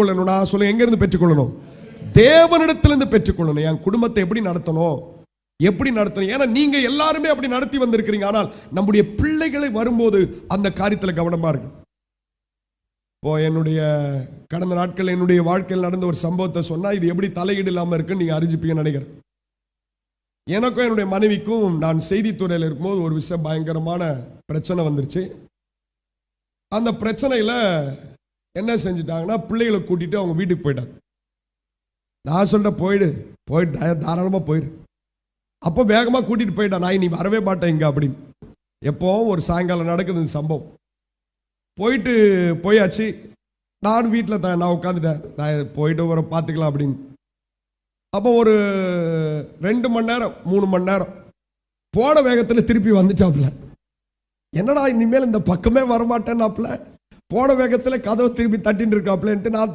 கொள்ளணும். நான் சொல்ல எங்க இருந்து பெற்றுக்கொள்ளணும்? தேவனிடத்திலிருந்து பெற்றுக்கொள்ளணும். என் குடும்பத்தை எப்படி நடத்தணும், எப்படி நடத்தணும்? ஏன்னா நீங்க எல்லாருமே அப்படி நடத்தி வந்திருக்கிறீங்க. ஆனால் நம்முடைய பிள்ளைகளை வரும்போது அந்த காரியத்தில் கவனமா இருக்கு. இப்போ என்னுடைய கடந்த நாட்கள் என்னுடைய வாழ்க்கையில் நடந்த ஒரு சம்பவத்தை சொன்னா இது எப்படி தலையீடு இல்லாமல் இருக்குன்னு நீங்க அறிஞ்சிப்பீங்கன்னு நினைக்கிறேன். எனக்கும் என்னுடைய மனைவிக்கும் நான் செய்தித்துறையில் இருக்கும்போது ஒரு விஷயம் பயங்கரமான பிரச்சனை வந்துருச்சு. அந்த பிரச்சனையில் என்ன செஞ்சுட்டாங்கன்னா, பிள்ளைகளை கூட்டிட்டு அவங்க வீட்டுக்கு போயிட்டாங்க. நான் சொல்லிட்டேன், போயிட்டு தாராளமாக போயிடு. அப்போ வேகமாக கூட்டிகிட்டு போயிட்டான். நான் நீ வரவே மாட்டேன் இங்கே அப்படின்னு. எப்போ ஒரு சாயங்காலம் நடக்குது இந்த சம்பவம். போயாச்சு. நான் வீட்டில் நான் உட்காந்துட்டேன். நான் போயிட்டு வர பார்த்துக்கலாம் அப்படின்னு. அப்போ ஒரு 2 மணி நேரம் 3 மணி நேரம் போன வேகத்தில் திருப்பி வந்துட்டாப்புல. என்னடா இனிமேல் இந்த பக்கமே வரமாட்டேன்னாப்புல. போன வேகத்தில் கதவை திருப்பி தட்டின்னு இருக்காப்புலன்ட்டு நான்